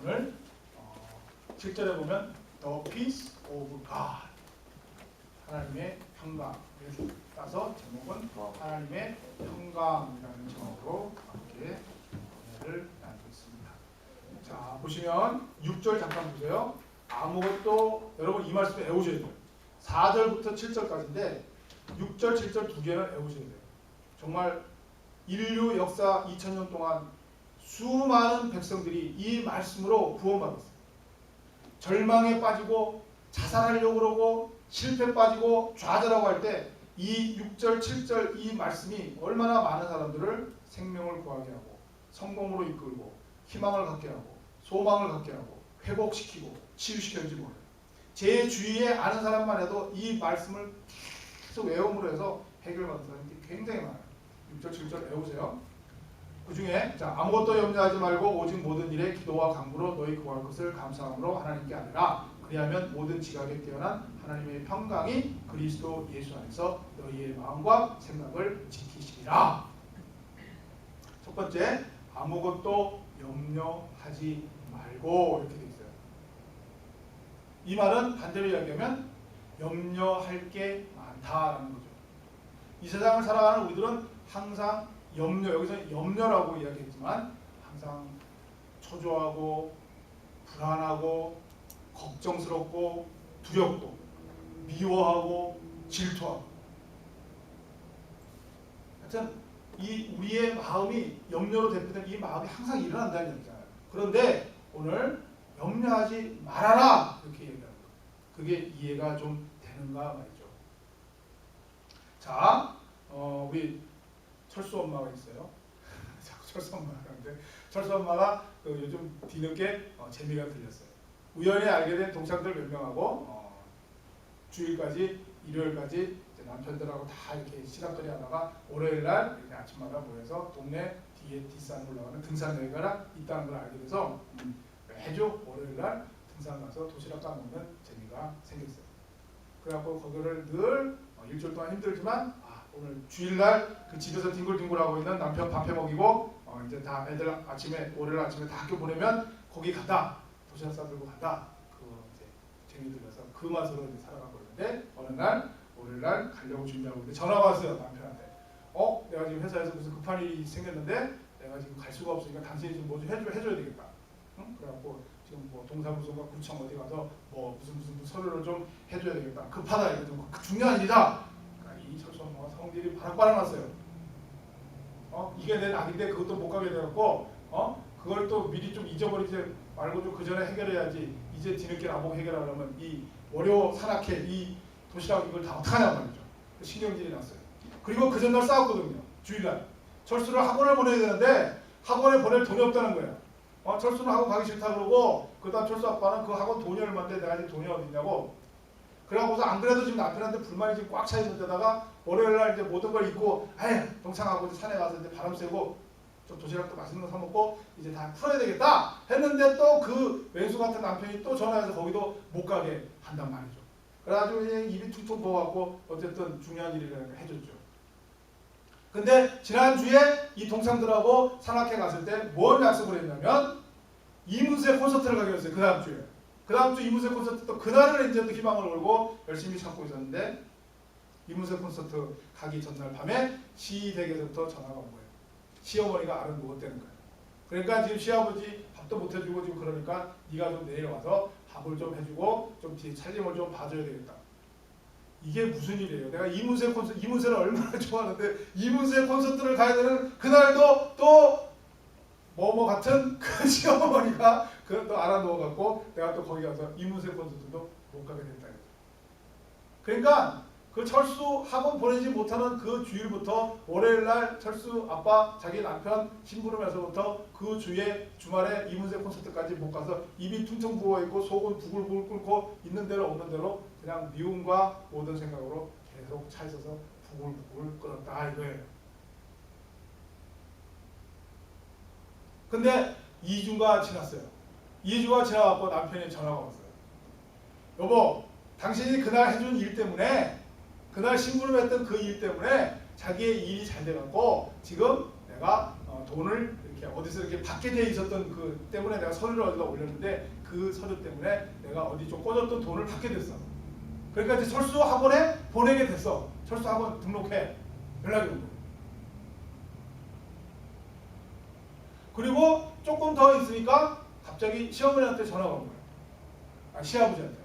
오늘 7절에 보면 The Peace of God, 하나님의 평강을 따서 제목은 하나님의 평강이라는 제목으로 함께 은혜를 나누고 있습니다. 자, 보시면 6절 잠깐 보세요. 아무것도 여러분 이 말씀 외우셔야 돼요. 4절부터 7절까지인데 6절, 7절 두 개는 외우셔야 돼요. 정말 인류 역사 2000년 동안 수많은 백성들이 이 말씀으로 구원받았어요. 절망에 빠지고 자살하려고 그러고 실패 빠지고 좌절하고 할 때 이 6절, 7절 이 말씀이 얼마나 많은 사람들을 생명을 구하게 하고 성공으로 이끌고 희망을 갖게 하고 소망을 갖게 하고 회복시키고 치유시켰는지 몰라요. 제 주위에 아는 사람만 해도 이 말씀을 계속 외움으로 해서 해결받은 사람이 굉장히 많아요. 6절, 7절 외우세요. 그 중에 자, 아무것도 염려하지 말고 오직 모든 일에 기도와 간구로 너희 구할 것을 감사함으로 하나님께 아뢰라. 그리하면 모든 지각에 뛰어난 하나님의 평강이 그리스도 예수 안에서 너희의 마음과 생각을 지키시리라. 첫 번째, 아무것도 염려하지 말고 이렇게 돼 있어요. 이 말은 반대로 이야기하면 염려할 게 많다라는 거죠. 이 세상을 살아가는 우리들은 항상 염려, 여기서 염려라고 이야기했지만 항상 초조하고 불안하고 걱정스럽고 두렵고 미워하고 질투하고, 하여튼 이 우리의 마음이 염려로 대표된 이 마음이 항상 일어난다는 얘기잖아요. 그런데 오늘 염려하지 말아라 이렇게 얘기합니다. 그게 이해가 좀 되는가 말이죠. 자, 우리 철수 엄마가 있어요. 자꾸 철수 엄마가 하는데 철수 엄마가 요즘 뒤늦게 재미가 들렸어요. 우연히 알게 된 동창들 몇 명하고 주일까지 일요일까지 남편들하고 다 이렇게 시간거리 하다가 월요일날 이렇게 아침마다 모여서 동네 뒤에 뒷산 올라가는 등산 여행가 있다는 걸 알게 돼서 매주 월요일날 등산 가서 도시락 까먹는 재미가 생겼어요. 그래갖고 거기를 늘 일주일 동안 힘들지만 오늘 주일날 그 집에서 뒹굴뒹굴하고 있는 남편 밥해 먹이고 이제 다 애들 아침에 월요일 아침에 다 학교 보내면 거기 간다. 도시락 싸들고 간다. 그거 이제 재미 들려서 그 맛으로 이제 살아가고 있는데 어느 날 월요일날 가려고 준비하고 있는데 전화가 왔어요. 남편한테. 내가 지금 회사에서 무슨 급한 일이 생겼는데 내가 지금 갈 수가 없으니까 당신이 지금 뭐 좀 해줘야 되겠다. 응? 그래갖고 지금 뭐 동사무소가 구청 어디 가서 뭐 무슨 서류를 좀 해줘야 되겠다. 급하다. 이거 좀 중요한 일이다. 이 철수 엄마가 성질이 바락바락 났어요. 이게 내 낙인데 그것도 못 가게 돼갖고 그걸 또 미리 좀 잊어버리지 말고 좀 그 전에 해결해야지. 이제 뒤늦게 나보고 해결하려면 이 월요 산악회 이 도시락 이걸 다 어떡하냐 말이죠. 신경질이 났어요. 그리고 그 전날 싸웠거든요. 주일날 철수를 학원을 보내야 되는데 학원에 보낼 돈이 없다는 거예요. 철수는 학원 가기 싫다 그러고 그다음 철수 아빠는 그 학원 돈이 얼마인데 내가 지금 돈이 어딨냐고. 그래갖고서 안 그래도 지금 남편한테 불만이 지금 꽉 차 있는 데다가 월요일날 이제 모든 걸 잊고 동창하고 이제 산에 가서 이제 바람 쐬고 좀 도시락도 맛있는 거 사 먹고 이제 다 풀어야 되겠다 했는데 또 그 왼수 같은 남편이 또 전화해서 거기도 못 가게 한단 말이죠. 그래가지고 이제 입이 퉁퉁 부어갖고 어쨌든 중요한 일이라는 걸 해줬죠. 근데 지난주에 이 동창들하고 산악회 갔을 때 뭘 약속을 했냐면 이문세 콘서트를 가기로 했어요. 그 다음 주에. 그 다음 주 이문세 콘서트 또 그날을 이제 또 희망을 걸고 열심히 찾고 있었는데 이문세 콘서트 가기 전날 밤에 시댁에서부터 전화가 온 거예요. 시어머니가 알은 누웠다는 거예요. 그러니까 지금 시아버지 밥도 못 해주고 지금 그러니까 네가 좀 내일 와서 밥을 좀 해주고 좀 뒤에 살림을 좀 봐줘야 되겠다. 이게 무슨 일이에요? 내가 이문세 콘서트, 이문세를 얼마나 좋아하는데 이문세 콘서트를 가야 되는 그날도 또 뭐 같은 그 시어머니가 그걸 또 알아놓아갖고 내가 또 거기 가서 이문세 콘서트도 못 가게 됐다. 그러니까 그 철수 학원 보내지 못하는 그 주일부터 월요일날 철수 아빠 자기 남편 심부름에서부터 그 주에 주말에 이문세 콘서트까지 못 가서 입이 퉁퉁 부어있고 속은 부글부글 끓고 있는 대로 없는 대로 그냥 미움과 모든 생각으로 계속 차 있어서 부글부글 끓었다 이거예요. 근데 2주가 지났어요. 2주가 지나갖고 남편이 전화가 왔어요. 여보, 당신이 그날 해준 일 때문에 그날 심부름했던 그 일 때문에 자기의 일이 잘 돼갖고 지금 내가 돈을 이렇게 어디서 이렇게 받게 돼 있었던 그 때문에 내가 서류를 어디다 올렸는데 그 서류 때문에 내가 어디 좀 꽂았던 돈을 받게 됐어. 그러니까 이제 철수 학원에 보내게 됐어. 철수 학원 등록해. 연락이 온 거야. 그리고 조금 더 있으니까 갑자기 시어머니한테 전화가 온 거야. 시아버지한테.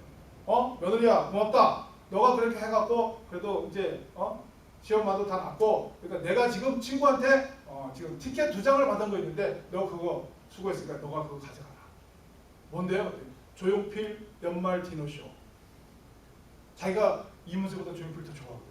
며느리야 고맙다. 너가 그렇게 해갖고 그래도 이제 시엄마도 다 낳고 그러니까 내가 지금 친구한테 지금 티켓 2장을 받은 거 있는데 너 그거 수고했으니까 너가 그거 가져가라. 뭔데요? 조용필 연말 디너쇼. 자기가 이문세보다 조용필 더 좋아하거든.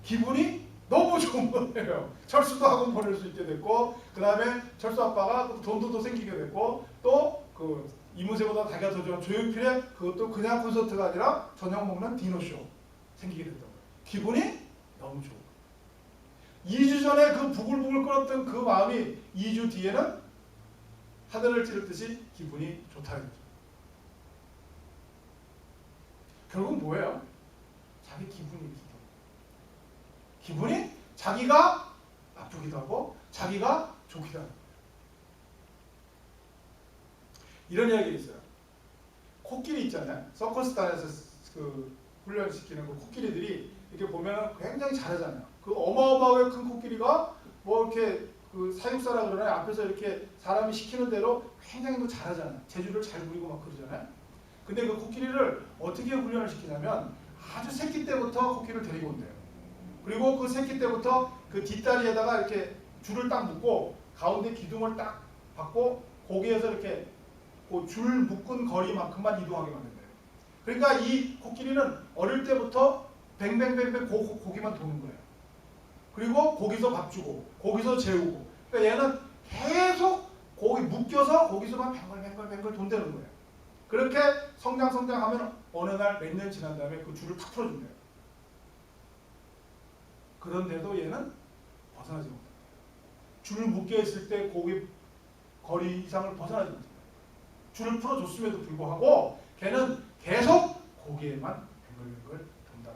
기분이 너무 좋은 거예요. 철수도 학원 보낼 수 있게 됐고 그 다음에 철수 아빠가 돈도 더 생기게 됐고 또 그 이문세보다 자기가 더 좋아하는 조용필의 그것도 그냥 콘서트가 아니라 저녁 먹는 디너쇼 생기게 됐다고. 기분이 너무 좋은 거예요. 2주 전에 그 부글부글 끓었던 그 마음이 2주 뒤에는 하늘을 찌르듯이 기분이 좋다는 거죠. 결국 뭐예요? 자기 기분이 기분이 자기가 나쁘기도 하고 자기가 좋기도 하고. 이런 이야기 있어요. 코끼리 있잖아요. 서커스단에서 그 훈련시키는 그 코끼리들이 이렇게 보면 굉장히 잘하잖아요. 그 어마어마하게 큰 코끼리가 뭐 이렇게 그 사육사라 그러나요? 앞에서 이렇게 사람이 시키는 대로 굉장히 잘하잖아요. 재주를 잘 부리고 막 그러잖아요. 근데 그 코끼리를 어떻게 훈련을 시키냐면 아주 새끼 때부터 코끼리를 데리고 온대요. 그리고 그 새끼 때부터 그 뒷다리에다가 이렇게 줄을 딱 묶고 가운데 기둥을 딱 받고 거기에서 이렇게 그 줄 묶은 거리만큼만 이동하게 만든대요. 그러니까 이 코끼리는 어릴 때부터 뱅뱅뱅뱅 고기만 도는 거예요. 그리고 거기서 밥 주고 거기서 재우고 그러니까 얘는 계속 거기 묶여서 거기서만 뱅글뱅글 돈다는 거예요. 그렇게 성장하면 어느 날 몇 년 지난 다음에 그 줄을 탁 풀어준대요. 그런데도 얘는 벗어나지 못해요. 줄 묶여있을 때 거기 거리 이상을 벗어나지 못해요. 줄을 풀어줬음에도 불구하고 걔는 계속 거기에만 뱅글뱅글 돈다.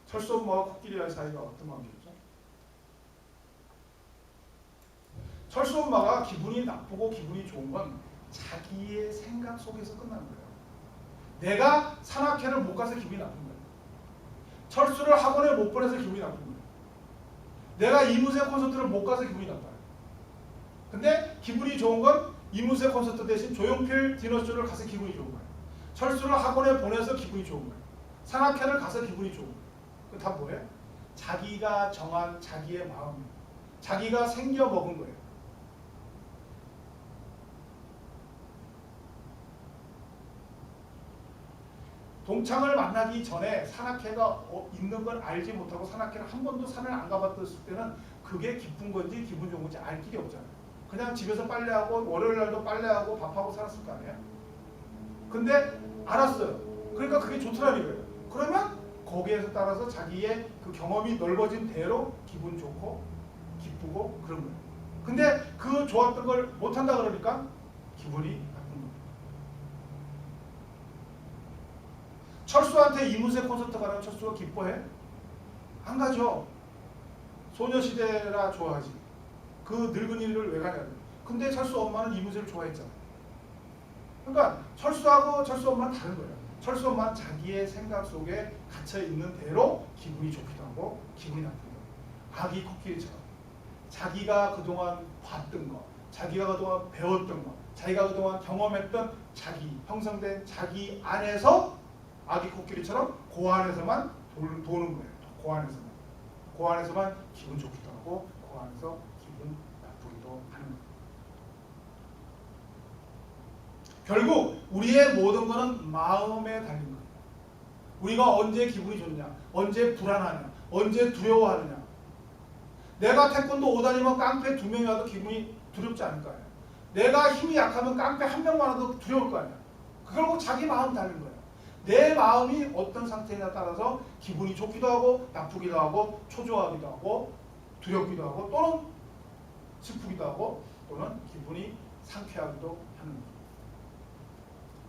철수 엄마와 코끼리와의 사이가 어떤 관계였죠? 철수 엄마가 기분이 나쁘고 기분이 좋은 건 자기의 생각 속에서 끝나는 거예요. 내가 산악회를 못 가서 기분이 나쁜 거예요. 철수를 학원에 못 보내서 기분이 나쁜 거예요. 내가 이문세 콘서트를 못 가서 기분이 나빠요. 근데 기분이 좋은 건 이문세 콘서트 대신 조용필 디너쇼를 가서 기분이 좋은 거예요. 철수를 학원에 보내서 기분이 좋은 거예요. 산악회를 가서 기분이 좋은 거예요. 그 다 뭐예요? 자기가 정한 자기의 마음이에요. 자기가 생겨 먹은 거예요. 동창을 만나기 전에 산악회가 있는 걸 알지 못하고 산악회를 한 번도 산을 안 가봤을 때는 그게 기쁜 건지 기분 좋은 건지 알 길이 없잖아요. 그냥 집에서 빨래하고 월요일 날도 빨래하고 밥하고 살았을 거 아니에요. 근데 알았어요. 그러니까 그게 좋더라는 거예요. 그러면 거기에서 따라서 자기의 그 경험이 넓어진 대로 기분 좋고 기쁘고 그런 거예요. 근데 그 좋았던 걸 못한다 그러니까 기분이 나쁜 거예요. 철수한테 이문세 콘서트 가면 철수가 기뻐해? 안 가죠. 소녀시대라 좋아하지. 그 늙은이를 왜 가냐. 근데 철수 엄마는 이문세를 좋아했잖아. 그러니까 철수하고 철수 엄마는 다른 거예요. 철수 엄마는 자기의 생각 속에 갇혀있는 대로 기분이 좋기도 하고 기분이 나쁜 거예요. 아기 코끼리처럼 자기가 그동안 봤던 거, 자기가 그동안 배웠던 거, 자기가 그동안 경험했던 자기, 형성된 자기 안에서 아기 코끼리처럼 그 안에서만 도는 거예요. 그 안에서만 기분 좋기도 하고 그 안에서 기분 나쁘기도 하는 거예요. 결국 우리의 모든 것은 마음에 달린 거예요. 우리가 언제 기분이 좋냐, 언제 불안하냐, 언제 두려워하느냐. 내가 태권도 5단이면 깡패 2명이 와도 기분이 두렵지 않을 거 아니야. 내가 힘이 약하면 깡패 1명만 와도 두려울 거 아니야. 결국 자기 마음 달린 거예요. 내 마음이 어떤 상태냐에 따라서 기분이 좋기도 하고 나쁘기도 하고 초조하기도 하고 두렵기도 하고 또는 슬프기도 하고 또는 기분이 상쾌하기도 하는 거예요.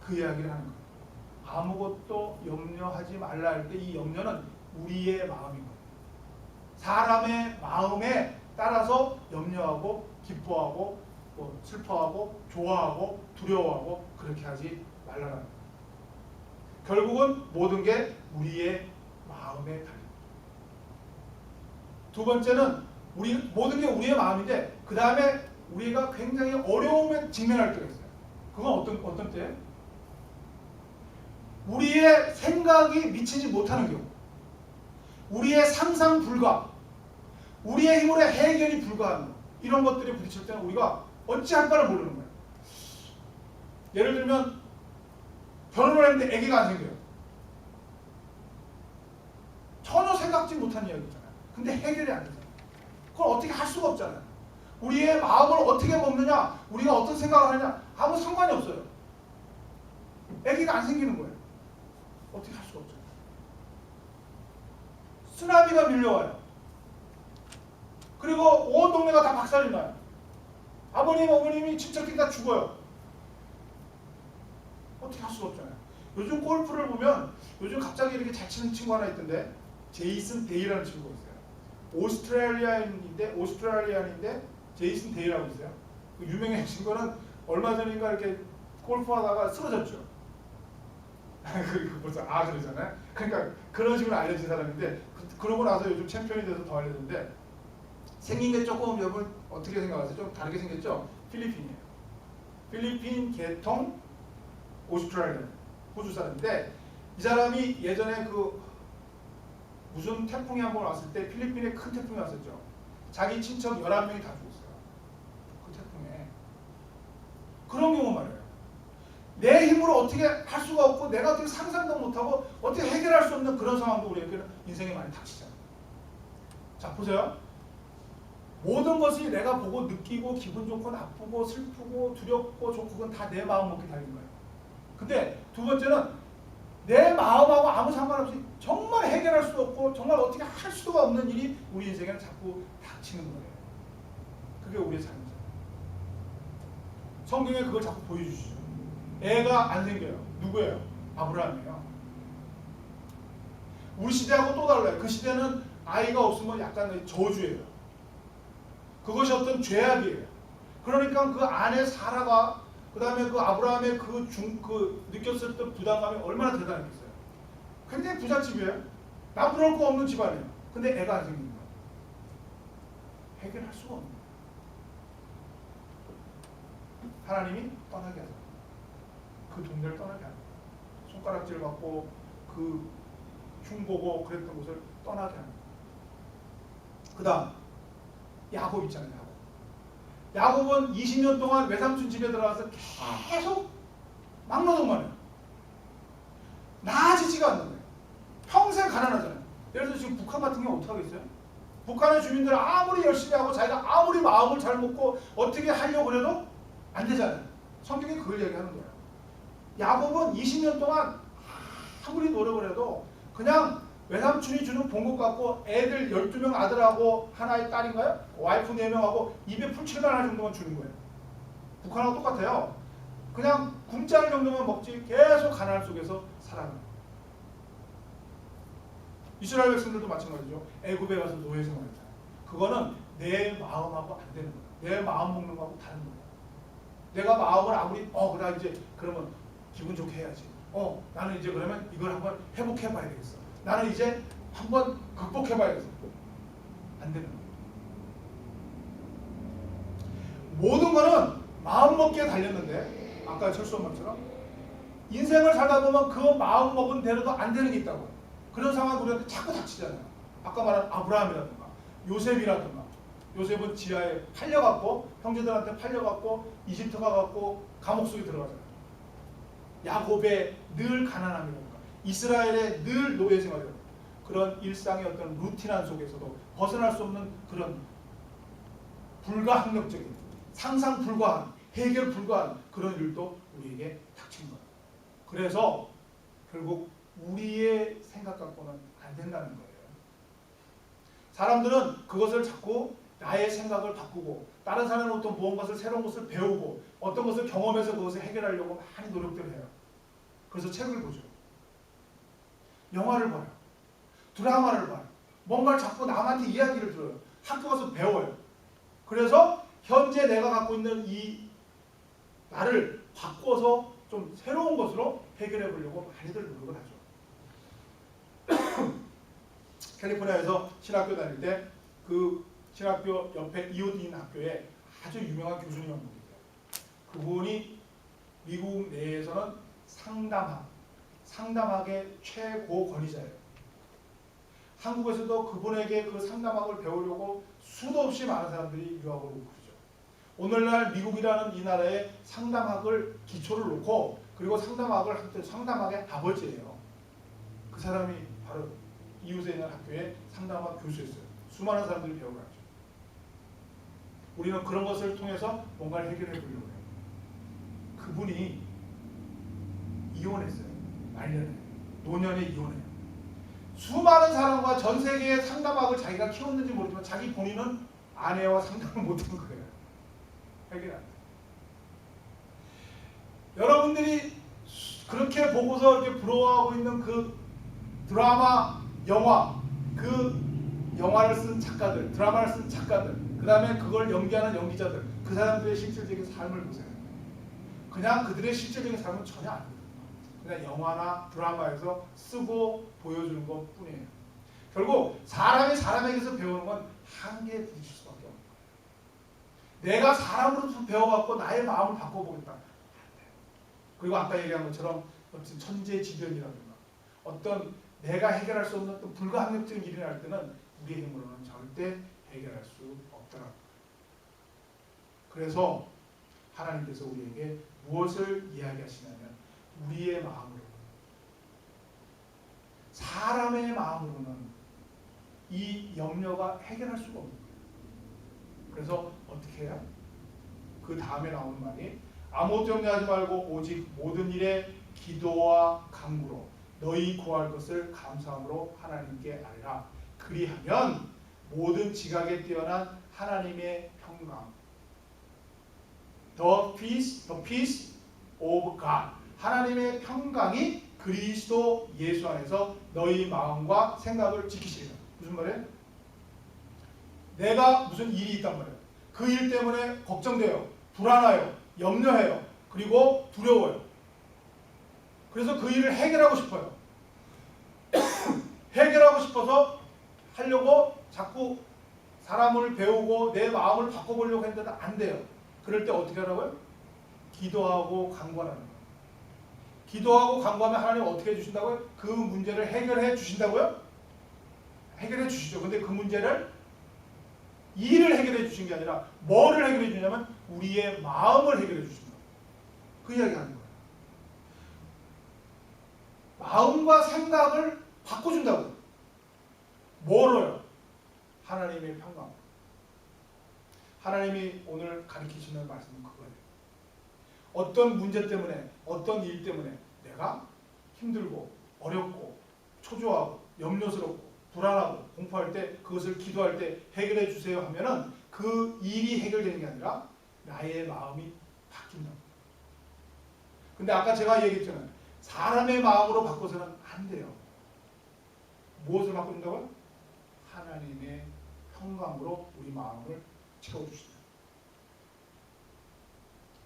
그 이야기를 하는 거예요. 아무것도 염려하지 말라 할 때 이 염려는 우리의 마음인 거예요. 사람의 마음에 따라서 염려하고 기뻐하고 뭐 슬퍼하고 좋아하고 두려워하고 그렇게 하지 말라는 거예요. 결국은 모든 게 우리의 마음에 달립니다. 두 번째는 모든 게 우리의 마음인데 그 다음에 우리가 굉장히 어려움에 직면할 때가 있어요. 그건 어떤 때예요? 우리의 생각이 미치지 못하는 경우, 우리의 상상 불가, 우리의 힘으로 해결이 불가한 것, 이런 것들이 부딪힐 때는 우리가 어찌할 바를 모르는 거예요. 예를 들면 결혼을 했는데 아기가 안 생겨요. 전혀 생각지 못한 이야기잖아요. 근데 해결이 안 되잖아요. 그걸 어떻게 할 수가 없잖아요. 우리의 마음을 어떻게 먹느냐, 우리가 어떤 생각을 하느냐 아무 상관이 없어요. 아기가 안 생기는 거예요. 어떻게 할 수가 없잖아요. 쓰나미가 밀려와요. 그리고 온 동네가 다 박살이 나요. 아버님, 어머님이 친척들이 다 죽어요. 어떻게 할 수가 없잖아요. 요즘 골프를 보면 요즘 갑자기 이렇게 잘 치는 친구 하나 있던데 제이슨 데이라는 친구가 있어요. 오스트레일리안인데 제이슨 데이라고 있어요. 그 유명해진 거는 얼마 전인가 이렇게 골프하다가 쓰러졌죠. 벌써 그러잖아요. 그러니까 그런 식으로 알려진 사람인데 그러고 나서 요즘 챔피언이 돼서 더 알려졌는데 생긴 게 조금 여러분 어떻게 생각하세요? 좀 다르게 생겼죠? 필리핀이에요. 필리핀 계통 오스트레일리안 호주 사람인데 이 사람이 예전에 그 무슨 태풍이 한번 왔을 때 필리핀에 큰 태풍이 왔었죠. 자기 친척 11명이 다 죽었어요. 그 태풍에. 그런 경우 말이에요. 내 힘으로 어떻게 할 수가 없고 내가 어떻게 상상도 못하고 어떻게 해결할 수 없는 그런 상황도 우리에게 인생에 많이 닥치잖아요. 자 보세요. 모든 것이 내가 보고 느끼고 기분 좋고 나쁘고 슬프고 두렵고 좋고 그건 다 내 마음 먹기 달린 거예요. 근데 두 번째는 내 마음하고 아무 상관없이 정말 해결할 수 없고 정말 어떻게 할 수가 없는 일이 우리 인생에는 자꾸 닥치는 거예요. 그게 우리의 삶이잖아요. 성경에 그걸 자꾸 보여주시죠. 애가 안 생겨요. 누구예요? 아브라함이에요. 우리 시대하고 또 달라요. 그 시대는 아이가 없으면 약간 저주예요. 그것이 어떤 죄악이에요. 그러니까 그 아내 사라가 그 다음에 그 아브라함의 그 느꼈을 때 부담감이 얼마나 대단했겠어요. 굉장히 부잣집이에요. 나무랄 거 없는 집안이에요. 근데 애가 안 생기는 거예요. 해결할 수가 없는 거예요. 하나님이 떠나게 하죠. 그 동네를 떠나게 합니다. 손가락질 받고 그 흉보고 그랬던 곳을 떠나게 합니다. 그 다음 야곱 있잖아요. 야곱은 20년 동안 외삼촌 집에 들어가서 계속 막노동만 해요. 나아지지가 않는 거예요. 평생 가난하잖아요. 예를 들어서 지금 북한 같은 경우 어떻게 하겠어요? 북한의 주민들은 아무리 열심히 하고 자기가 아무리 마음을 잘 먹고 어떻게 하려고 해도 안 되잖아요. 성경이 그걸 얘기하는 거예요. 야곱은 20년 동안 아무리 노력을 해도 그냥 외삼촌이 주는 봉급 갖고 애들 12명 아들하고 하나의 딸인가요? 와이프 4명하고 입에 풀칠만 할 정도만 주는 거예요. 북한하고 똑같아요. 그냥 굶자는 정도만 먹지 계속 가난 속에서 살아가는. 이스라엘 백성들도 마찬가지죠. 애굽에 가서 노예 생활했잖아요. 그거는 내 마음하고 안 되는 거예요. 내 마음 먹는 거하고 다른 거예요. 내가 마음을 아무리 나 이제 그러면 기분 좋게 해야지. 나는 이제 그러면 이걸 한번 회복해봐야 되겠어. 나는 이제 한번 극복해봐야겠어. 안 되는 거예요. 모든 거는 마음먹기에 달렸는데 아까 철수 엄마처럼 인생을 살다 보면 그 마음먹은 대로도 안 되는 게 있다고요. 그런 상황이 우리한테 자꾸 닥치잖아요. 아까 말한 아브라함이라든가 요셉이라든가 요셉은 지하에 팔려갖고 형제들한테 팔려갖고 이집트 가갖고 감옥 속에 들어가잖아요. 야곱의 늘 가난함이라든가 이스라엘의 늘 노예 생활이라든가 그런 일상의 어떤 루틴한 속에서도 벗어날 수 없는 그런 불가항력적인 상상 불가한 해결 불가한 그런 일도 우리에게 닥친 거예요. 그래서 결국 우리의 생각 갖고는 안 된다는 거예요. 사람들은 그것을 자꾸 나의 생각을 바꾸고 다른 사람은 어떤 무언가를 새로운 것을 배우고 어떤 것을 경험해서 그것을 해결하려고 많이 노력들을 해요. 그래서 책을 보죠. 영화를 봐요. 드라마를 봐요. 뭔가를 자꾸 남한테 이야기를 들어요. 학교 가서 배워요. 그래서 현재 내가 갖고 있는 이 나를 바꿔서 좀 새로운 것으로 해결해 보려고 많이들 노력을 하죠. 캘리포니아에서 신학교 다닐 때 그 신학교 옆에 이오딘 학교에 아주 유명한 교수님 한 분이 있어요. 그분이 미국 내에서는 상담학의 최고 권위자예요. 한국에서도 그분에게 그 상담학을 배우려고 수도 없이 많은 사람들이 유학을 오고 그러죠. 오늘날 미국이라는 이 나라에 상담학을 기초를 놓고 그리고 상담학의 아버지예요. 그 사람이 바로 이웃에 있는 학교의 상담학 교수였어요. 수많은 사람들이 배워가죠. 우리는 그런 것을 통해서 뭔가를 해결해 보려고 해요. 그분이 이혼했어요. 말년에. 노년에 이혼해요. 수많은 사람과 전 세계의 상담학을 자기가 키웠는지 모르지만 자기 본인은 아내와 상담을 못하는 거예요. 해결 안 돼요. 여러분들이 그렇게 보고서 이렇게 부러워하고 있는 그 드라마, 영화, 그 영화를 쓴 작가들, 드라마를 쓴 작가들, 그 다음에 그걸 연기하는 연기자들, 그 사람들의 실질적인 삶을 보세요. 그냥 그들의 실질적인 삶은 전혀 아닙니다. 그냥 영화나 드라마에서 쓰고 보여주는 것 뿐이에요. 결국 사람이 사람에게서 배우는 건 한계에 부딪힐 수밖에 없는 거예요. 내가 사람으로부터 배워갖고 나의 마음을 바꿔보겠다. 그리고 아까 얘기한 것처럼 천재지변이라든가 어떤 내가 해결할 수 없는 어떤 불가항력적인 일이 날 때는 우리의 힘으로는 절대 해결할 수 없더라고요. 그래서 하나님께서 우리에게 무엇을 이야기하시냐면 우리의 마음으로, 사람의 마음으로는 이 염려가 해결할 수가 없는 거예요. 그래서 어떻게 해요? 그 다음에 나오는 말이 아무것도 염려하지 말고 오직 모든 일에 기도와 간구로 너희 구할 것을 감사함으로 하나님께 아뢰라. 그리하면 모든 지각에 뛰어난 하나님의 평강, the peace of God, 하나님의 평강이 그리스도 예수 안에서 너희 마음과 생각을 지키시리라. 무슨 말이에요? 내가 무슨 일이 있단 말이에요. 그 일 때문에 걱정돼요, 불안해요, 염려해요, 그리고 두려워요. 그래서 그 일을 해결하고 싶어요. 해결하고 싶어서 하려고 자꾸 사람을 배우고 내 마음을 바꿔보려고 했는데 안 돼요. 그럴 때 어떻게 하라고요? 기도하고 간구하라는 거예요. 기도하고 간구하면 하나님 어떻게 해주신다고요? 그 문제를 해결해 주신다고요? 해결해 주시죠. 근데 그 문제를 일을 해결해 주신 게 아니라 뭐를 해결해 주냐면 우리의 마음을 해결해 주신다. 그 이야기 하는 거예요. 마음과 생각을 바꿔준다고요. 뭐로요? 하나님의 평강. 하나님이 오늘 가르치시는 말씀은 그거예요. 어떤 문제 때문에, 어떤 일 때문에 내가 힘들고 어렵고 초조하고 염려스럽고 불안하고 공포할 때 그것을 기도할 때 해결해 주세요 하면은 그 일이 해결되는 게 아니라 나의 마음이 바뀐다. 근데 아까 제가 얘기했잖아요. 사람의 마음으로 바꿔서는 안 돼요. 무엇을 바꾼다고요? 하나님의 평강으로 우리 마음을 채워주신다.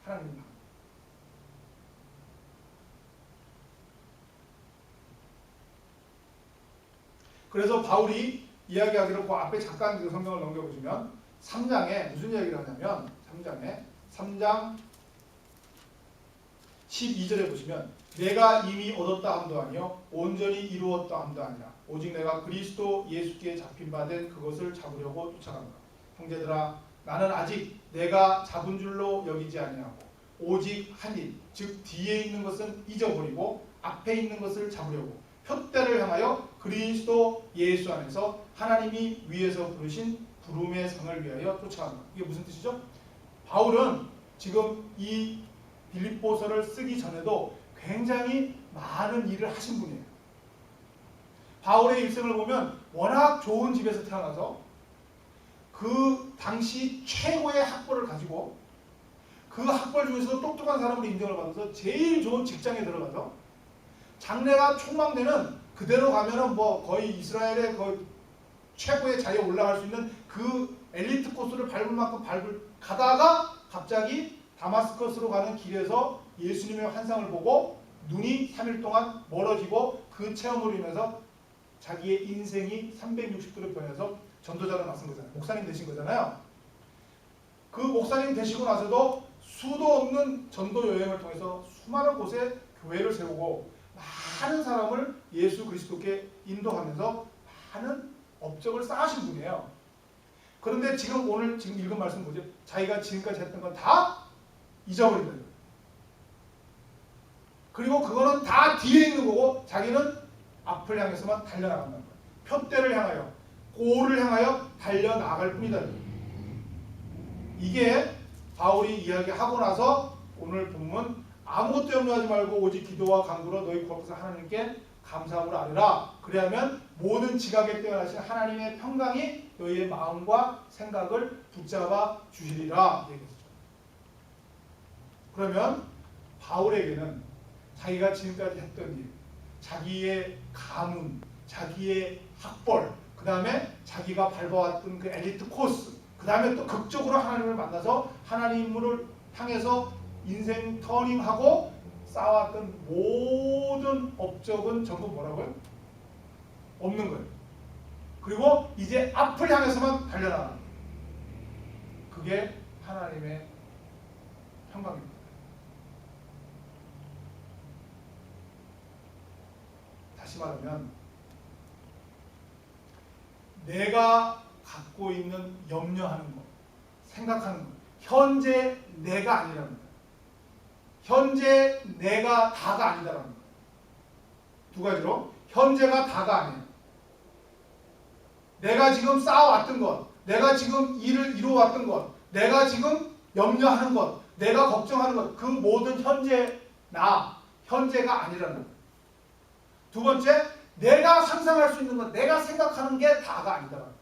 하나님의 마음. 그래서 바울이 이야기하기로 그 앞에 잠깐 그 성경을 넘겨보시면 3장에 무슨 이야기를 하냐면 3장 12절에 보시면 내가 이미 얻었다 함도 아니요 온전히 이루었다 함도 아니라 오직 내가 그리스도 예수께 잡힌 바 된 그것을 잡으려고 쫓아간다. 형제들아 나는 아직 내가 잡은 줄로 여기지 아니하고 오직 한 일 즉 뒤에 있는 것은 잊어버리고 앞에 있는 것을 잡으려고 표대를 향하여 그리스도 예수 안에서 하나님이 위에서 부르신 부름의 상을 위하여 쫓아간다. 이게 무슨 뜻이죠? 바울은 지금 이 빌립보서를 쓰기 전에도 굉장히 많은 일을 하신 분이에요. 바울의 일생을 보면 워낙 좋은 집에서 태어나서 그 당시 최고의 학벌을 가지고 그 학벌 중에서도 똑똑한 사람으로 인정을 받아서 제일 좋은 직장에 들어가서 장래가 촉망되는 그대로 가면은 뭐 거의 이스라엘의 거의 최고의 자리에 올라갈 수 있는 그 엘리트 코스를 밟을 만큼 가다가 갑자기 다마스커스로 가는 길에서 예수님의 환상을 보고 눈이 3일 동안 멀어지고 그 체험으로 인해서 자기의 인생이 360도로 변해서 전도자로 나선 거잖아요. 목사님 되신 거잖아요. 그 목사님 되시고 나서도 수도 없는 전도 여행을 통해서 수많은 곳에 교회를 세우고 많은 사람을 예수 그리스도께 인도하면서 많은 업적을 쌓으신 분이에요. 그런데 지금 오늘 읽은 말씀 보죠. 자기가 지금까지 했던 건 다 잊어버린다. 그리고 그거는 다 뒤에 있는 거고 자기는 앞을 향해서만 달려나간다는 거예요. 표대를 향하여, 골을 향하여 달려나갈 뿐이다. 이게 바울이 이야기하고 나서 오늘 본문 아무것도 염려하지 말고 오직 기도와 간구로 너희 구하옵소서 하나님께 감사함으로 아뢰라. 그리하면 모든 지각에 뛰어나신 하나님의 평강이 너희의 마음과 생각을 붙잡아 주시리라. 얘기했죠. 그러면 바울에게는 자기가 지금까지 했던 일, 자기의 가문, 자기의 학벌, 그 다음에 자기가 밟아왔던 그 엘리트 코스, 그 다음에 또 극적으로 하나님을 만나서 하나님을 향해서 인생 터닝하고 쌓아왔던 모든 업적은 전부 뭐라고요? 없는 거예요. 그리고 이제 앞을 향해서만 달려나가는 거예요. 그게 하나님의 평강입니다. 다시 말하면 내가 갖고 있는 염려하는 것, 생각하는 것, 현재 내가 아니라는 거예요. 현재 내가 다가 아니다라는 거예요. 두 가지로 현재가 다가 아니에요. 내가 지금 쌓아왔던 것, 내가 지금 일을 이루어왔던 것, 내가 지금 염려하는 것, 내가 걱정하는 것, 그 모든 현재 나, 현재가 아니라는 거예요. 두 번째, 내가 상상할 수 있는 것, 내가 생각하는 게 다가 아니다라는 거예요.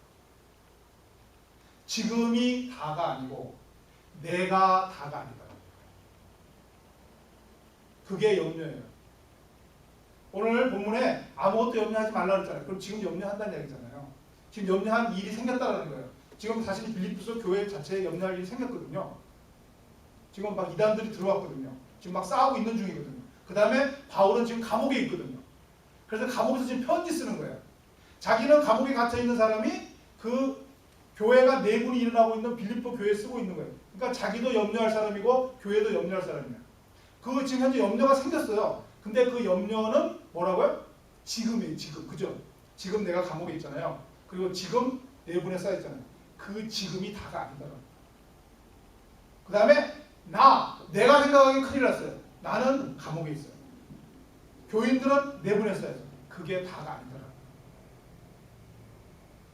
지금이 다가 아니고 내가 다가 아니다. 그게 염려예요. 오늘 본문에 아무것도 염려하지 말라고 했잖아요. 그럼 지금 염려한다는 얘기잖아요. 지금 염려한 일이 생겼다는 거예요. 지금 사실 빌립보서 교회 자체에 염려할 일이 생겼거든요. 지금 막 이단들이 들어왔거든요. 지금 막 싸우고 있는 중이거든요. 그 다음에 바울은 지금 감옥에 있거든요. 그래서 감옥에서 지금 편지 쓰는 거예요. 자기는 감옥에 갇혀 있는 사람이 그 교회가 내분이 일어나고 있는 빌립보 교회에 쓰고 있는 거예요. 그러니까 자기도 염려할 사람이고 교회도 염려할 사람이에요. 그 지금 현재 염려가 생겼어요. 근데 그 염려는 뭐라고요? 지금이에요. 지금. 그죠? 지금 내가 감옥에 있잖아요. 그리고 지금 내분에 쌓여있잖아요. 그 지금이 다가 아니다. 그 다음에 내가 생각하기엔 큰일 났어요. 나는 감옥에 있어요. 교인들은 내분에 쌓여있어요. 그게 다가 아니다.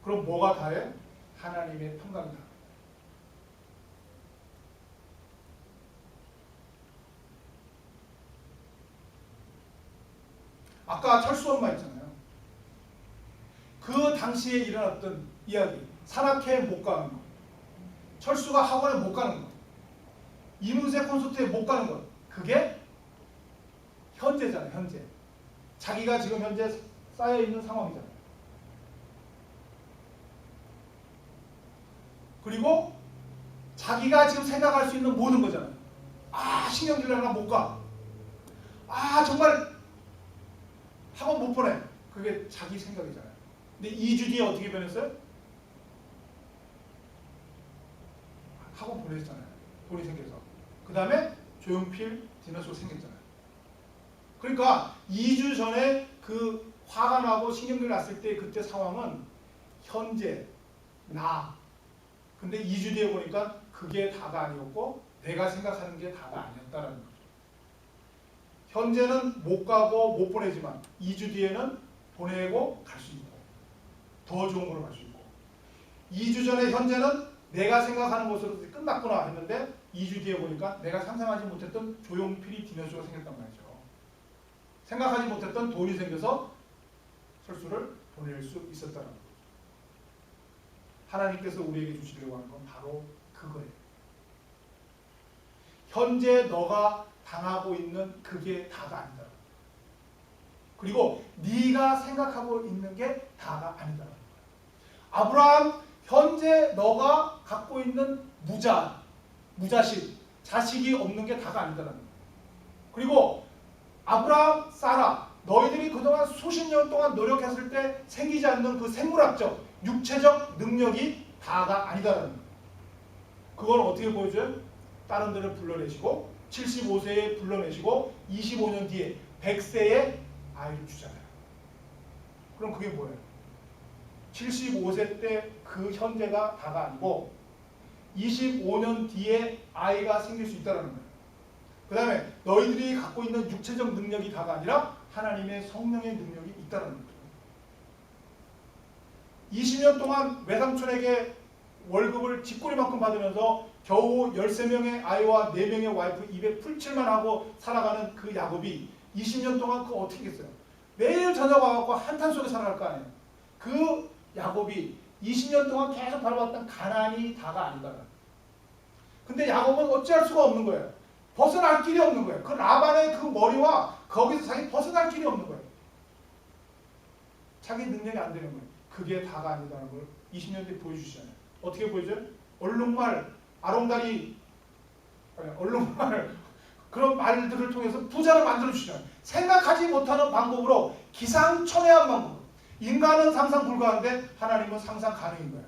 그럼 뭐가 다예요? 하나님의 평강이다. 아까 철수 엄마 있잖아요. 그 당시에 일어났던 이야기, 산악회에 못 가는 것, 철수가 학원에 못 가는 것, 이문세 콘서트에 못 가는 것, 그게 현재잖아요. 현재. 자기가 지금 현재 쌓여있는 상황이잖아요. 그리고 자기가 지금 생각할 수 있는 모든 거잖아요. 신경질나나 못 가. 정말 학원 못 보내. 그게 자기 생각이잖아요. 근데 2주 뒤에 어떻게 변했어요? 학원 보냈잖아요. 돈이 생겨서. 그 다음에 조용필 디너쇼 생겼잖아요. 그러니까 2주 전에 그 화가 나고 신경질 났을 때 그때 상황은 현재, 근데 2주 뒤에 보니까 그게 다가 아니었고 내가 생각하는 게 다가 아니었다라는 거죠. 현재는 못 가고 못 보내지만 2주 뒤에는 보내고 갈 수 있고 더 좋은 걸로 갈 수 있고 2주 전에 현재는 내가 생각하는 것으로 끝났구나 했는데 2주 뒤에 보니까 내가 상상하지 못했던 조용필이 디너쇼가 생겼단 말이죠. 생각하지 못했던 돈이 생겨서 철수를 보낼 수 있었다는 거죠. 하나님께서 우리에게 주시려고 하는 건 바로 그거예요. 현재 너가 당하고 있는 그게 다가 아니다. 그리고 네가 생각하고 있는 게 다가 아니다. 아브라함, 현재 너가 갖고 있는 무자식, 자식이 없는 게 다가 아니다라는 거예요. 그리고 아브라함, 사라, 너희들이 그동안 수십 년 동안 노력했을 때 생기지 않는 그 생물학적, 육체적 능력이 다가 아니다라는 거예요. 그걸 어떻게 보여줘요? 다른 데를 불러내시고 75세에 불러내시고 25년 뒤에 100세에 아이를 주잖아요. 그럼 그게 뭐예요? 75세 때 그 현재가 다가 아니고 25년 뒤에 아이가 생길 수 있다는 거예요. 그 다음에 너희들이 갖고 있는 육체적 능력이 다가 아니라 하나님의 성령의 능력이 있다는 거예요. 20년 동안 외삼촌에게 월급을 쥐꼬리만큼 받으면서 겨우 13명의 아이와 4명의 와이프 입에 풀칠만 하고 살아가는 그 야곱이 20년 동안 그거 어떻게 했어요? 매일 저녁 와갖고 한탄 속에 살아갈 거 아니에요. 그 야곱이 20년 동안 계속 밟았던 가나안이 다가 아니다. 근데 야곱은 어찌할 수가 없는 거예요. 벗어날 길이 없는 거예요. 그 라반의 그 머리와 거기서 자기 벗어날 길이 없는 거예요. 자기 능력이 안 되는 거예요. 그게 다가 아니다는 걸 20년 뒤에 보여주시잖아요. 어떻게 보여줘요? 얼룩말, 아롱다리, 얼룩말 그런 말들을 통해서 부자를 만들어주시잖아요. 생각하지 못하는 방법으로 기상천외한 방법. 인간은 상상 불가한데 하나님은 상상 가능인 거예요.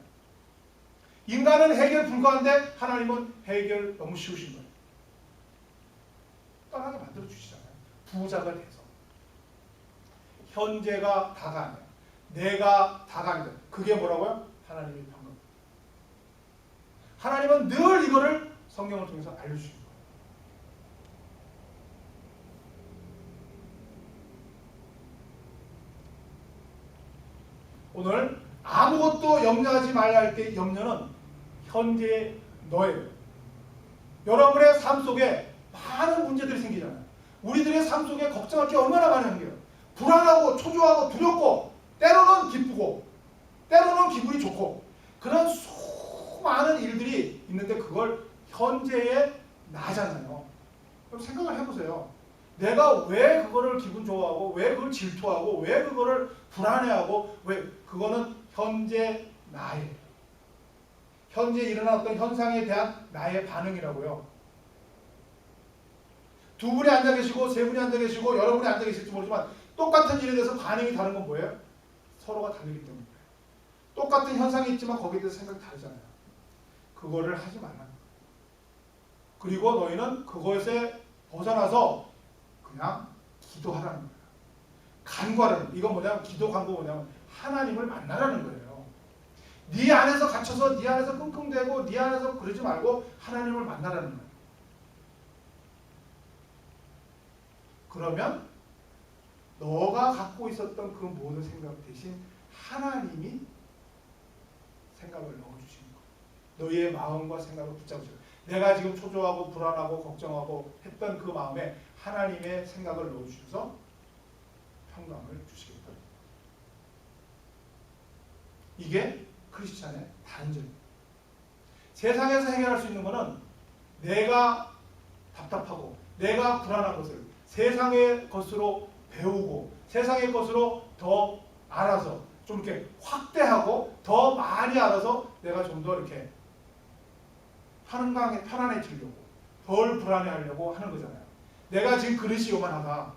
인간은 해결 불가한데 하나님은 해결 너무 쉬우신 거예요. 떠나게 만들어주시잖아요. 부자가 돼서. 현재가 다가 아니에요. 내가 다가 아니다. 그게 뭐라고요? 하나님의 평강. 하나님은 늘 이거를 성경을 통해서 알려주시는 거예요. 오늘 아무것도 염려하지 말아야 할 때 염려는 현재의 너예요. 여러분의 삶 속에 많은 문제들이 생기잖아요. 우리들의 삶 속에 걱정할 게 얼마나 많은 게요. 불안하고 초조하고 두렵고 때로는 기쁘고 때로는 기분이 좋고 그런 수많은 일들이 있는데 그걸 현재의 나잖아요. 그럼 생각을 해보세요. 내가 왜 그거를 기분 좋아하고 왜 그걸 질투하고 왜 그거를 불안해하고 왜 그거는 현재 나예요. 현재 일어난 어떤 현상에 대한 나의 반응이라고요. 두 분이 앉아 계시고 세 분이 앉아 계시고 여러분이 앉아 계실지 모르지만 똑같은 일에 대해서 반응이 다른 건 뭐예요? 서로가 다르기 때문에. 똑같은 현상이 있지만 거기에 대해서 생각이 다르잖아요. 그거를 하지 말라. 그리고 너희는 그것에 벗어나서 그냥 기도하라는 거예요. 간구하라는. 이건 뭐냐면 기도 간구 뭐냐면 하나님을 만나라는 거예요. 네 안에서 갇혀서 네 안에서 끙끙대고 네 안에서 그러지 말고 하나님을 만나라는 거예요. 그러면 너가 갖고 있었던 그 모든 생각 대신 하나님이 생각을 넣어주시는 거예요. 너희의 마음과 생각을 붙잡으셔요. 내가 지금 초조하고 불안하고 걱정하고 했던 그 마음에 하나님의 생각을 넣어주셔서 평강을 주시겠다. 이게 크리스찬의 단절입니다. 세상에서 해결할 수 있는 것은 내가 답답하고 내가 불안한 것을 세상의 것으로 배우고 세상의 것으로 더 알아서 좀 이렇게 확대하고 더 많이 알아서 내가 좀 더 이렇게 편안해지려고 덜 불안해하려고 하는 거잖아요. 내가 지금 그릇이 요만하다.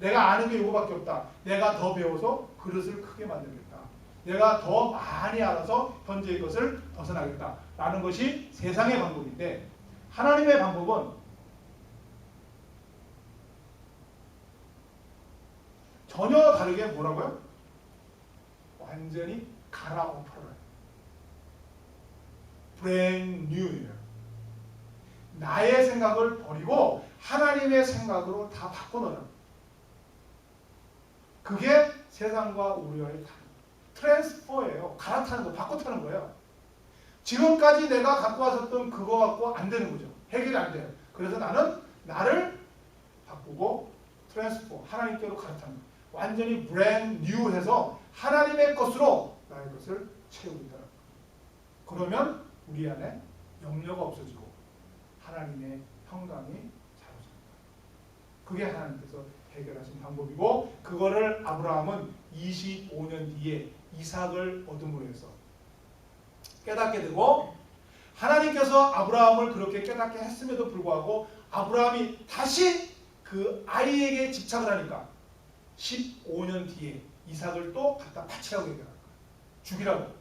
내가 아는 게 요거밖에 없다. 내가 더 배워서 그릇을 크게 만들겠다. 내가 더 많이 알아서 현재의 것을 벗어나겠다. 라는 것이 세상의 방법인데 하나님의 방법은 전혀 다르게 뭐라고요? 완전히 갈아엎어라. brand new예요. 나의 생각을 버리고 하나님의 생각으로 다 바꿔놓으라. 그게 세상과 우리와의 트랜스퍼예요. 갈아타는 거, 바꿔타는 거예요. 지금까지 내가 갖고 왔었던 그거 갖고 안 되는 거죠. 해결이 안 돼요. 그래서 나는 나를 바꾸고 트랜스퍼, 하나님께로 갈아타는 거예요. 완전히 brand new 해서 하나님의 것으로 나의 것을 채우고 있다. 그러면 우리 안에 염려가 없어지고 하나님의 평강이 사라집니다. 그게 하나님께서 해결하신 방법이고 그거를 아브라함은 25년 뒤에 이삭을 얻음으로 해서 깨닫게 되고 하나님께서 아브라함을 그렇게 깨닫게 했음에도 불구하고 아브라함이 다시 그 아이에게 집착을 하니까 15년 뒤에 이삭을 또 갖다 바치라고 얘기하는 거예요. 죽이라고.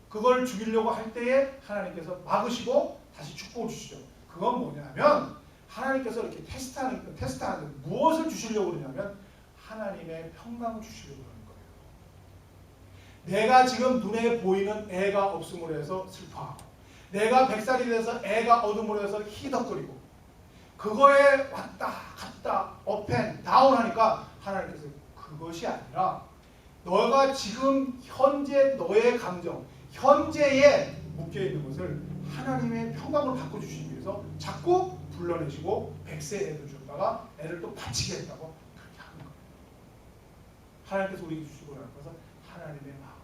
그걸 죽이려고 할 때에 하나님께서 막으시고 다시 축복을 주시죠. 그건 뭐냐면 하나님께서 이렇게 테스트하는 무엇을 주시려고 그러냐면 하나님의 평강을 주시려고 하는 거예요. 내가 지금 눈에 보이는 애가 없음으로 해서 슬퍼하고 내가 100살이 돼서 애가 어둠으로 해서 희덕거리고 그거에 왔다 갔다 업앤 다운 하니까 하나님께서 그것이 아니라 너가 지금 현재 너의 감정 현재에 묶여있는 것을 하나님의 평강으로 바꿔주시기 위해서 자꾸 불러내시고 100세 애를 줬다가 애를 또 바치게 했다고 그렇게 하는 거예요. 하나님께서 우리에게 주시고 나는 것은 하나님의 마음.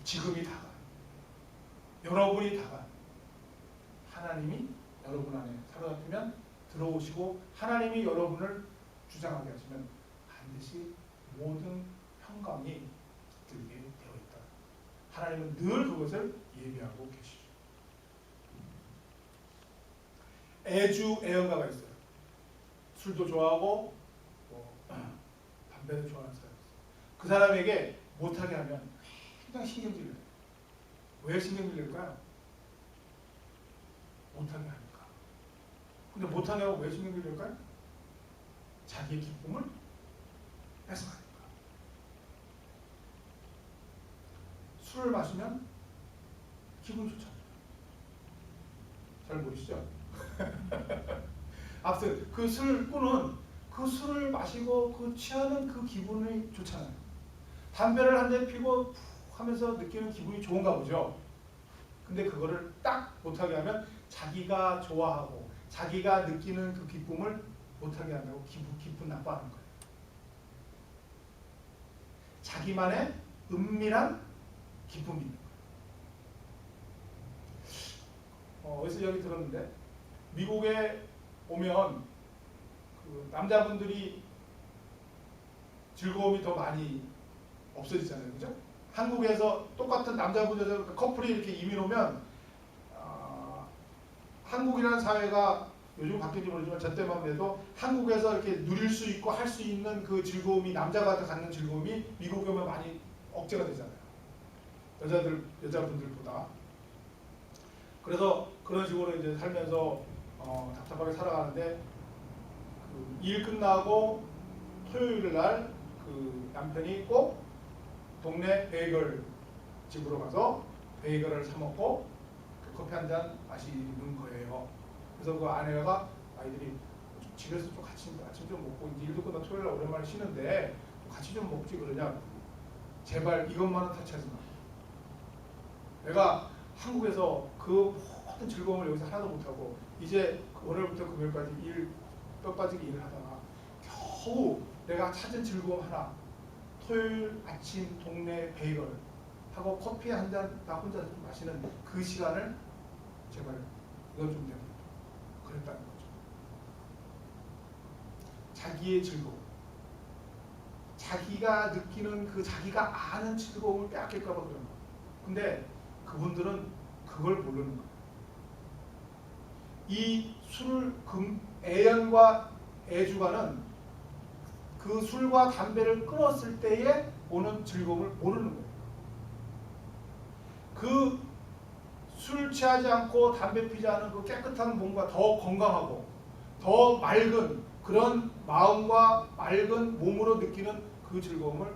지금이 다가 여러분이 다가 하나님이 여러분 안에 사로잡히면 들어오시고 하나님이 여러분을 주장하게 하시면 반드시 모든 평강이 깃들게 되어 있다. 하나님은 늘 그것을 예비하고 계시죠. 애주 애연가가 있어요. 술도 좋아하고 담배도 좋아하는 사람이 있어요. 그 사람에게 못하게 하면 굉장히 신경질려요. 왜 신경질릴까요? 못하게 하니까. 근데 못하게 하고 왜 신경질릴까요? 자기의 기쁨을 뺏어가니까. 술을 마시면 기분이 좋잖아요. 잘 모르시죠? 아무튼 그 술꾼은 그 술을 마시고 그 취하는 그 기분이 좋잖아요. 담배를 한 대 피고 푹 하면서 느끼는 기분이 좋은가 보죠. 근데 그거를 딱 못하게 하면 자기가 좋아하고 자기가 느끼는 그 기쁨을 못하게 한다고 기분 나빠하는 거예요. 자기만의 은밀한 기쁨이 있는 거예요. 어디서 여기 들었는데 미국에 오면 그 남자분들이 즐거움이 더 많이 없어지잖아요, 그죠? 한국에서 똑같은 남자분들 커플이 이렇게 이민 오면 한국이라는 사회가 요즘 바뀐지 모르지만 저 때만 해도 한국에서 이렇게 누릴 수 있고 할 수 있는 그 즐거움이 남자가 갖는 즐거움이 미국에 오면 많이 억제가 되잖아요. 여자분들보다. 그래서 그런 식으로 이제 살면서 답답하게 살아가는데 그 일 끝나고 토요일 날 그 남편이 꼭 동네 베이글 집으로 가서 베이글을 사 먹고 그 커피 한 잔 마시는 거예요. 그래서 그 아내가 아이들이 집에서 좀 같이 아침 좀 먹고 이제 일도 끝나 토요일 날 오랜만에 쉬는데 같이 좀 먹지 그러냐. 제발 이것만은 터치하지 마. 내가 한국에서 그 모든 즐거움을 여기서 하나도 못하고 이제 월요일부터 금요일까지 뼈 빠지게 일을 하다가 겨우 내가 찾은 즐거움 하나 토요일 아침 동네 베이글 하고 커피 한 잔 나 혼자 마시는 그 시간을 제발 이건 좀 내버려 그랬다는 거죠. 자기의 즐거움 자기가 느끼는 그 자기가 아는 즐거움을 빼앗길까 봐 그런 거예요. 근데 그분들은 그걸 모르는 거예요. 이 애연과 애주가는 그 술과 담배를 끊었을 때에 오는 즐거움을 모르는 거예요. 그 술 취하지 않고 담배 피지 않은 그 깨끗한 몸과 더 건강하고 더 맑은 그런 마음과 맑은 몸으로 느끼는 그 즐거움을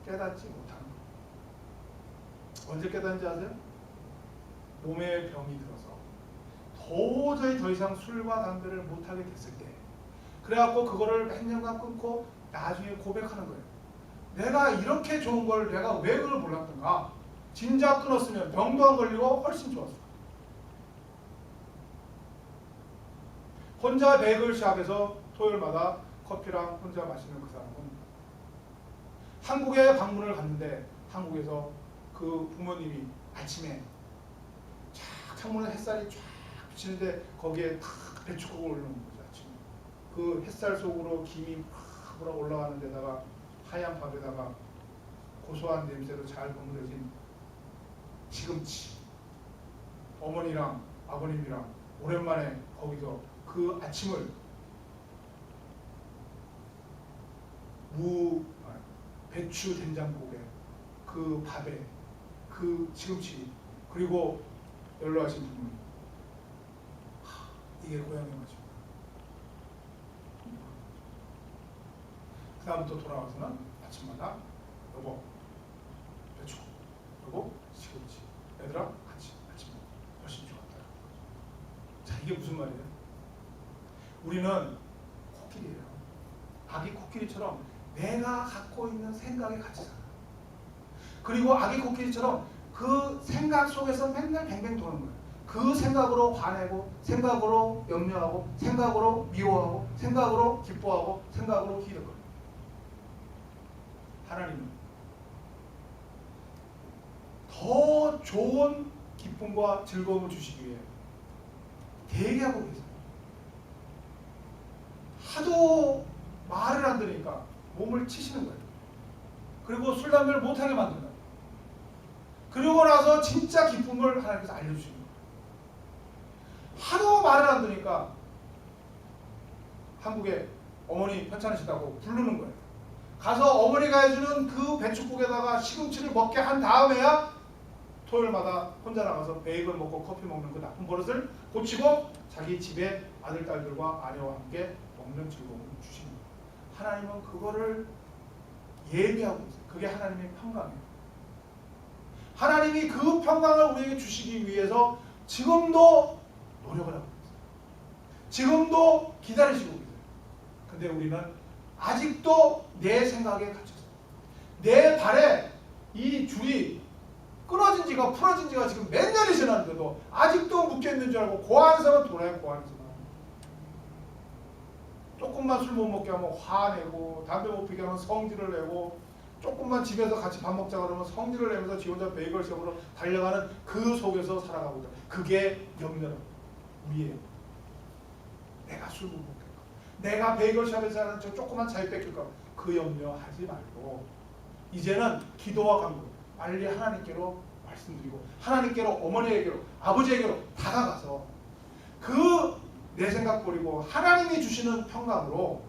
깨닫지 못하는 거예요. 언제 깨닫는지 아세요? 몸에 병이 들어서 도저히 더 이상 술과 담배를 못하게 됐을 때 그래갖고 그거를 몇 년간 끊고 나중에 고백하는 거예요. 내가 이렇게 좋은 걸 내가 왜 그걸 몰랐던가. 진작 끊었으면 병도 안 걸리고 훨씬 좋았어. 혼자 베이글샵에서 토요일마다 커피랑 혼자 마시는 그 사람은 한국에 방문을 갔는데 한국에서 그 부모님이 아침에 쫙 창문에 햇살이 쫙 비치는데 거기에 탁 배추국을 올리는 거죠. 아침에. 그 햇살 속으로 김이 팍 올라가는 데다가 하얀 밥에다가 고소한 냄새로 잘 버무려진 시금치, 어머니랑 아버님이랑 오랜만에 거기서 그 아침을 배추 된장국에 그 밥에 그 시금치 그리고 연로하신 분은 이게 고향의 맛입니다. 그 다음부터 돌아와서는 아침마다 여보 배추, 여보 시금치, 얘들아 같이 아침 훨씬 좋았다. 자, 이게 무슨 말이에요? 우리는 코끼리예요. 아기 코끼리처럼 내가 갖고 있는 생각에 같이 살아요. 그리고 아기 코끼리처럼 그 생각 속에서 맨날 뱅뱅 도는 거예요. 그 생각으로 화내고, 생각으로 염려하고, 생각으로 미워하고, 생각으로 기뻐하고, 생각으로 희덕거려요. 하나님은 더 좋은 기쁨과 즐거움을 주시기 위해 대기하고 계세요. 하도 말을 안 들으니까 몸을 치시는 거예요. 그리고 술, 담배를 못하게 만든다. 그러고 나서 진짜 기쁨을 하나님께서 알려주시는 거예요. 하도 말을 안 들으니까 한국에 어머니 편찮으시다고 부르는 거예요. 가서 어머니가 해주는 그 배춧국에다가 시금치를 먹게 한 다음에야 토요일마다 혼자 나가서 베이글 먹고 커피 먹는 그 나쁜 버릇을 고치고 자기 집에 아들, 딸들과 아내와 함께 먹는 즐거움을 주시는 거예요. 하나님은 그거를 예비하고 있어요. 그게 하나님의 평강이에요. 하나님이 그 평강을 우리에게 주시기 위해서 지금도 노력을 하고 있어요. 지금도 기다리시고 계세요. 근데 우리는 아직도 내 생각에 갇혔어요. 내 발에 이 줄이 끊어진 지가 풀어진 지가 지금 몇 년이 지났는데도 아직도 묶여있는 줄 알고 고안서는 돌아요. 고안서는 조금만 술 못 먹게 하면 화내고, 담배 못 피게 하면 성질을 내고, 조금만 집에서 같이 밥 먹자 그러면 성질을 내면서 지 혼자 베이글숍으로 달려가는 그 속에서 살아가고 있다. 그게 염려는 우리예요. 내가 술 못 먹겠다, 내가 베이글숍에서 하는 저 조그만 차이 뺏길까, 그 염려하지 말고 이제는 기도와 간구 빨리 하나님께로 말씀드리고, 하나님께로, 어머니에게로, 아버지에게로 다가가서 그 내 생각 버리고 하나님이 주시는 평강으로,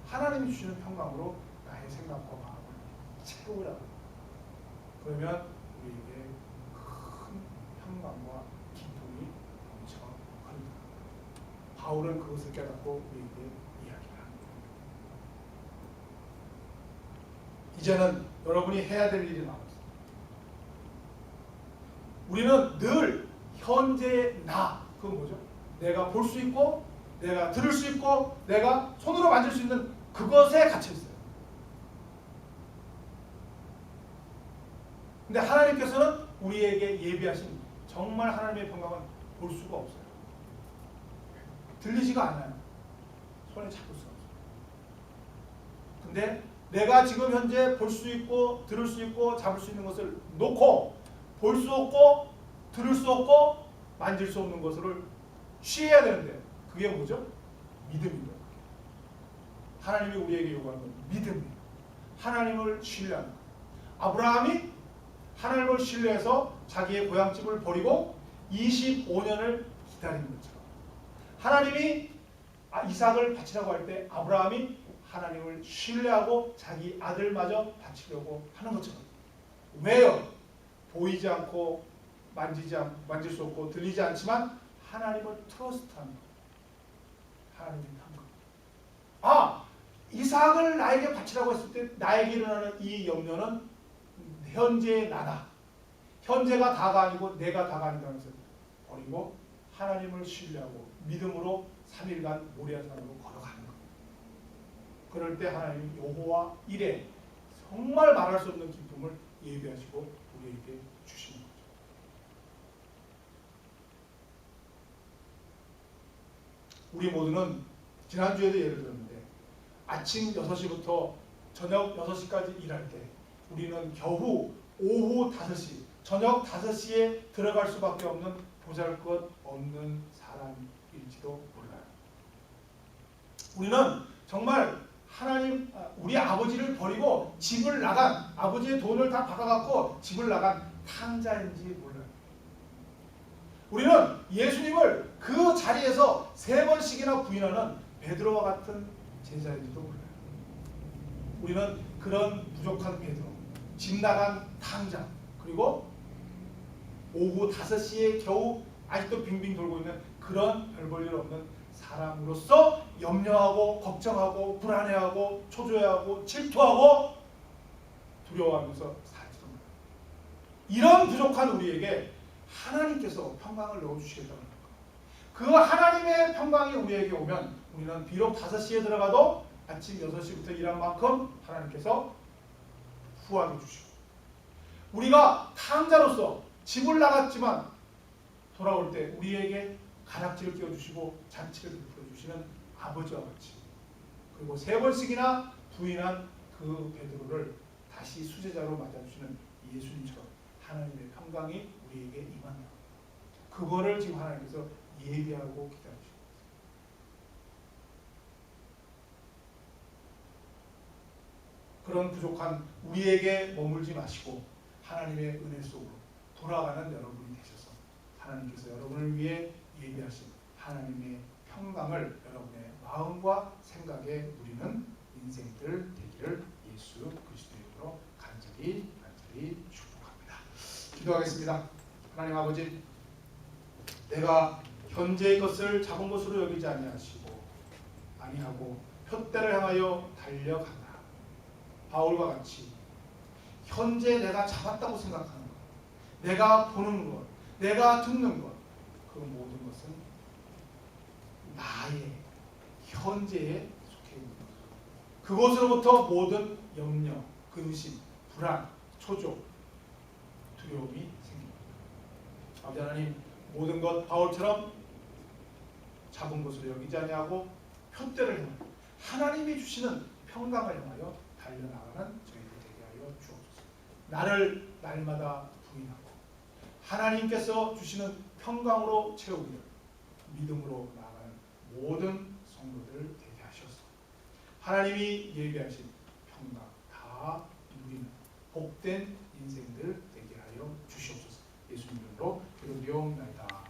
하나님이 주시는 평강으로 나의 생각과 마음을 채우라고. 그러면 우리에게 큰 평강과 기쁨이 넘쳐 흐른다. 바울은 그것을 깨닫고 우리에게 이야기를 합니다. 이제는 여러분이 해야 될 일이 남았습니다. 우리는 늘 현재의 나, 그건 뭐죠? 내가 볼 수 있고, 내가 들을 수 있고, 내가 손으로 만질 수 있는 그것에 갇혀 있어요. 근데 하나님께서는 우리에게 예비하신 정말 하나님의 평강은 볼 수가 없어요. 들리지가 않아요. 손에 잡을 수가 없어요. 근데 내가 지금 현재 볼 수 있고, 들을 수 있고, 잡을 수 있는 것을 놓고 볼 수 없고, 들을 수 없고, 만질 수 없는 것을 취해야 되는데 그게 뭐죠? 믿음입니다. 하나님이 우리에게 요구하는 건 믿음이에요. 하나님을 신뢰하는 것. 아브라함이 하나님을 신뢰해서 자기의 고향집을 버리고 25년을 기다린 것처럼, 하나님이 이삭을 바치라고 할 때 아브라함이 하나님을 신뢰하고 자기 아들마저 바치려고 하는 것처럼. 왜요? 보이지 않고 만질 수 없고 들리지 않지만 하나님을 트러스트하는 것. 하나님의 평강. 이삭을 나에게 바치라고 했을 때 나에게 일어나는 이 염려는 현재의 나다. 현재가 다가 아니고 내가 다가 아니다는 것을 버리고 하나님을 신뢰하고 믿음으로 3일간 모리아산으로 걸어가는 것. 그럴 때 하나님이 여호와 이레, 정말 말할 수 없는 기쁨을 예비하시고 우리에게 주시는 거죠. 우리 모두는 지난주에도 예를 들었는데 아침 6시부터 저녁 6시까지 일할 때 우리는 겨우 오후 5시, 저녁 5시에 들어갈 수밖에 없는 보잘것없는 사람일지도 몰라요. 우리는 정말 하나님 우리 아버지를 버리고 집을 나간 아버지의 돈을 다 받아갖고 집을 나간 탕자인지 몰라요. 우리는 예수님을 그 자리에서 3번씩이나 부인하는 베드로와 같은 제자인지도 몰라요. 우리는 그런 부족한 베드로, 집 나간 탕자, 그리고 오후 5시에 겨우 아직도 빙빙 돌고 있는 그런 별 볼 일 없는 사람으로서 염려하고 걱정하고 불안해하고 초조해하고 질투하고 두려워하면서 살지도 몰라요. 이런 부족한 우리에게 하나님께서 평강을 넣어주시겠다는 겁니다. 그 하나님의 평강이 우리에게 오면 우리는 비록 5시에 들어가도 아침 6시부터 일한 만큼 하나님께서 후하게 주시고, 우리가 탕자로서 집을 나갔지만 돌아올 때 우리에게 가락지를 끼워주시고 잔치를 베풀어 주시는 아버지와 같이, 그리고 3번씩이나 부인한 그 베드로를 다시 수제자로 맞아주시는 예수님처럼 하나님의 평강이 우리에게 임한다. 그거를 지금 하나님께서 예비하고 기다리시고, 그런 부족한 우리에게 머물지 마시고 하나님의 은혜 속으로 돌아가는 여러분이 되셔서 하나님께서 여러분을 위해 예비하신 하나님의 평강을 여러분의 마음과 생각에 누리는 인생들 되기를 예수 그리스도의 이름으로 간절히 축복합니다. 기도하겠습니다. 하나님 아버지, 내가 현재의 것을 작은 것으로 여기지 아니하고 표대를 향하여 달려간다. 바울과 같이 현재 내가 잡았다고 생각하는 것, 내가 보는 것, 내가 듣는 것, 그 모든 것은 나의 현재에 속해 있는 것. 그것으로부터 모든 염려, 근심, 불안, 초조, 두려움이 생깁니다. 아버지 하나님, 모든 것 바울처럼 작은 것으로 여기지 아니하고 표대를 향하여 하나님이 주시는 평강을 향하여 달려나가는 저희들 되게 하여 주옵소서. 나를 날마다 부인하고 하나님께서 주시는 평강으로 채우기를 믿음으로 나아가는 모든 성도들 되게 하셔서 하나님이 예비하신 평강 다 누리는 복된 인생들 되게 하여 주시옵소서. 예수님 이름으로 기도드리옵나이다.